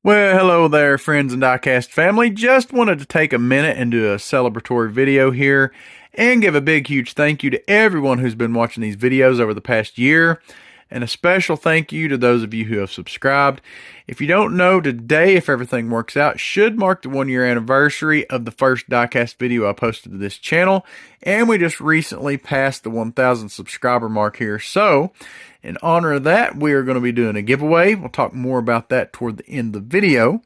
Well, hello there, friends and Diecast family. Just wanted to take a minute and do a celebratory video here and give a big, huge thank you to everyone who's been watching these videos over the past year. And a special thank you to those of you who have subscribed. If you don't know, today, if everything works out, should mark the 1 year anniversary of the first Diecast video I posted to this channel. And we just recently passed the 1,000 subscriber mark here. So, in honor of that, we are going to be doing a giveaway. We'll talk more about that toward the end of the video.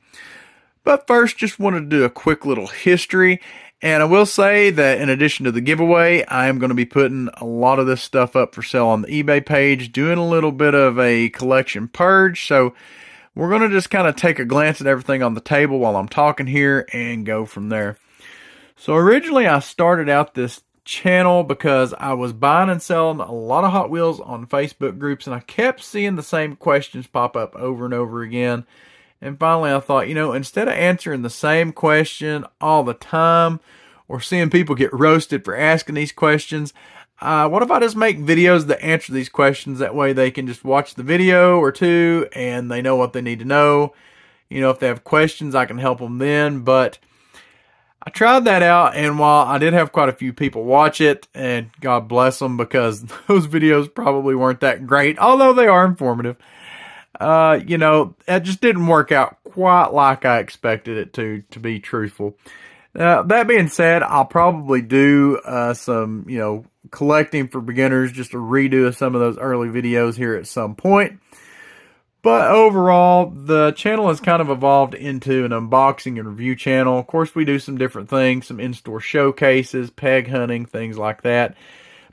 But first, just wanted to do a quick little history. And I will say that in addition to the giveaway, I am going to be putting a lot of this stuff up for sale on the eBay page, doing a little bit of a collection purge. So we're going to just kind of take a glance at everything on the table while I'm talking here and go from there. So originally I started out this channel because I was buying and selling a lot of Hot Wheels on Facebook groups, and I kept seeing the same questions pop up over and over again. And finally I thought, instead of answering the same question all the time or seeing people get roasted for asking these questions, what if I just make videos that answer these questions? That way they can just watch the video or two and they know what they need to know. If they have questions, I can help them then. But I tried that out, and while I did have quite a few people watch it, and God bless them because those videos probably weren't that great, although they are informative, it just didn't work out quite like I expected it to be truthful. That being said, I'll probably do some, collecting for beginners, just a redo of some of those early videos here at some point. But overall, the channel has kind of evolved into an unboxing and review channel. Of course, we do some different things, some in-store showcases, peg hunting, things like that.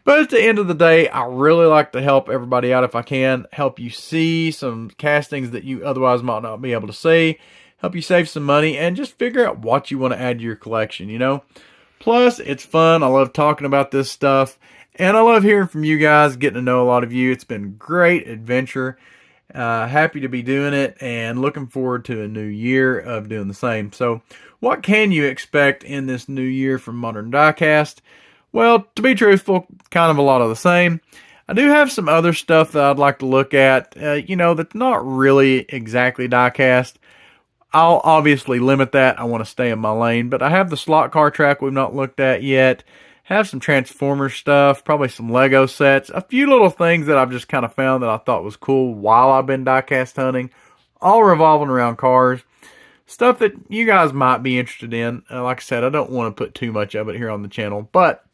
But at the end of the day, I really like to help everybody out if I can. Help you see some castings that you otherwise might not be able to see. Help you save some money and just figure out what you want to add to your collection, Plus, it's fun. I love talking about this stuff. And I love hearing from you guys, getting to know a lot of you. It's been a great adventure. Happy to be doing it and looking forward to a new year of doing the same. So, what can you expect in this new year from Modern Diecast? Well, to be truthful, kind of a lot of the same. I do have some other stuff that I'd like to look at, that's not really exactly diecast. I'll obviously limit that. I want to stay in my lane, but I have the slot car track we've not looked at yet. Have some Transformers stuff, probably some Lego sets, a few little things that I've just kind of found that I thought was cool while I've been diecast hunting, all revolving around cars. Stuff that you guys might be interested in. Like I said, I don't want to put too much of it here on the channel, but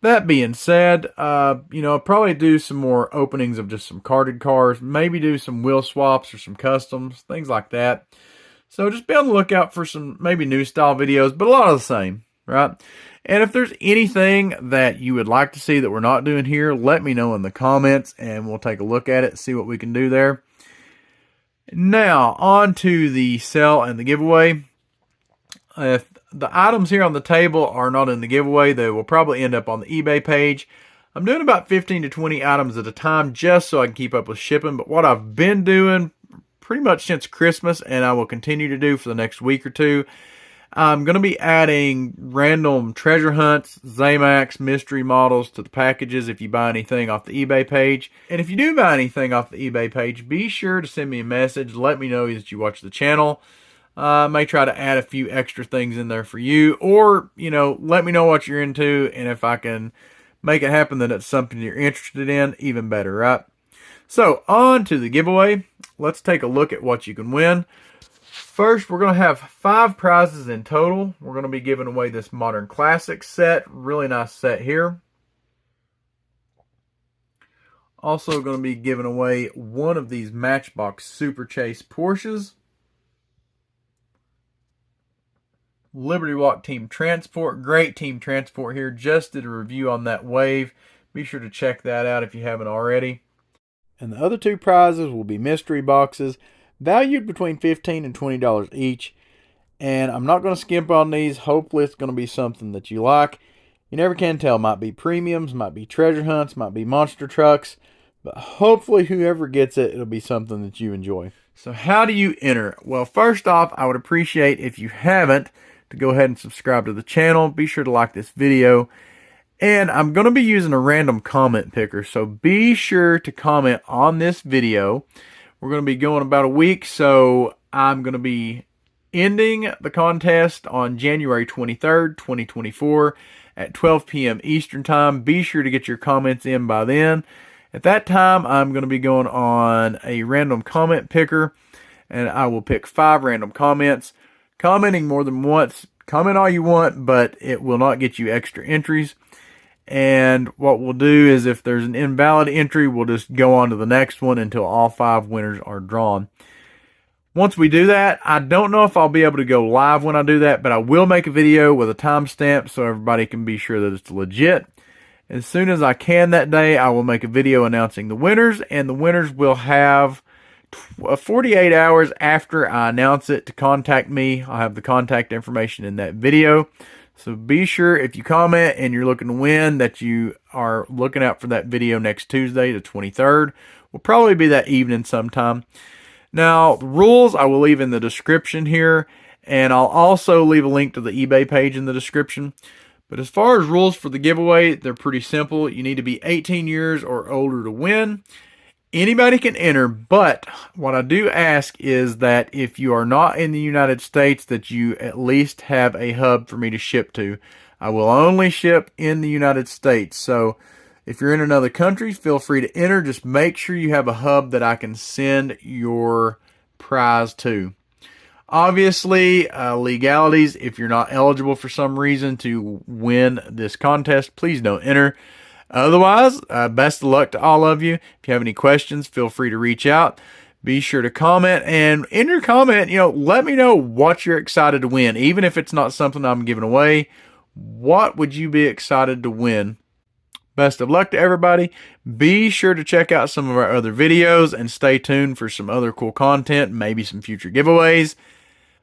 that being said, I'll probably do some more openings of just some carded cars, maybe do some wheel swaps or some customs, things like that. So just be on the lookout for some maybe new style videos, but a lot of the same, right? And if there's anything that you would like to see that we're not doing here, let me know in the comments and we'll take a look at it, see what we can do there. Now, on to the sell and the giveaway. If the items here on the table are not in the giveaway, they will probably end up on the eBay page. I'm doing about 15 to 20 items at a time just so I can keep up with shipping. But what I've been doing pretty much since Christmas, and I will continue to do for the next week or two, I'm going to be adding random treasure hunts, Zamax, mystery models to the packages if you buy anything off the eBay page. And if you do buy anything off the eBay page, be sure to send me a message. Let me know that you watch the channel. I may try to add a few extra things in there for you. Or, let me know what you're into. And if I can make it happen that it's something you're interested in, even better, right? So, on to the giveaway. Let's take a look at what you can win. First, we're going to have 5 prizes in total. We're going to be giving away this Modern Classics set. Really nice set here. Also going to be giving away one of these Matchbox Superchase Porsches. Lbwk Team Transport. Great Team Transport here. Just did a review on that Wave. Be sure to check that out if you haven't already. And the other 2 prizes will be mystery boxes, valued between $15 and $20 each. And I'm not going to skimp on these. Hopefully it's going to be something that you like. You never can tell. Might be premiums, might be treasure hunts, might be monster trucks. But hopefully whoever gets it, it'll be something that you enjoy. So how do you enter? Well, first off, I would appreciate if you haven't to go ahead and subscribe to the channel. Be sure to like this video. And I'm going to be using a random comment picker. So be sure to comment on this video. We're going to be going about a week, so I'm going to be ending the contest on January 23rd, 2024 at 12 p.m. Eastern Time. Be sure to get your comments in by then. At that time, I'm going to be going on a random comment picker, and I will pick 5 random comments. Commenting more than once, comment all you want, but it will not get you extra entries. And what we'll do is if there's an invalid entry, we'll just go on to the next one until all 5 winners are drawn. Once we do that, I don't know if I'll be able to go live when I do that, but I will make a video with a timestamp so everybody can be sure that it's legit. As soon as I can that day, I will make a video announcing the winners, and the winners will have 48 hours after I announce it to contact me. I'll have the contact information in that video. So be sure if you comment and you're looking to win that you are looking out for that video next Tuesday, the 23rd. Will probably be that evening sometime. Now, the rules I will leave in the description here, and I'll also leave a link to the eBay page in the description. But as far as rules for the giveaway, they're pretty simple. You need to be 18 years or older to win. Anybody can enter, but what I do ask is that if you are not in the United States, that you at least have a hub for me to ship to. I will only ship in the United States, so if you're in another country, feel free to enter. Just make sure you have a hub that I can send your prize to. Obviously, legalities, if you're not eligible for some reason to win this contest, please don't enter. Otherwise, best of luck to all of you. If you have any questions, feel free to reach out. Be sure to comment, and in your comment, let me know what you're excited to win. Even if it's not something I'm giving away, what would you be excited to win? Best of luck to everybody. Be sure to check out some of our other videos and stay tuned for some other cool content, maybe some future giveaways.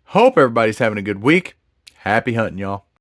Hope everybody's having a good week. Happy hunting, y'all.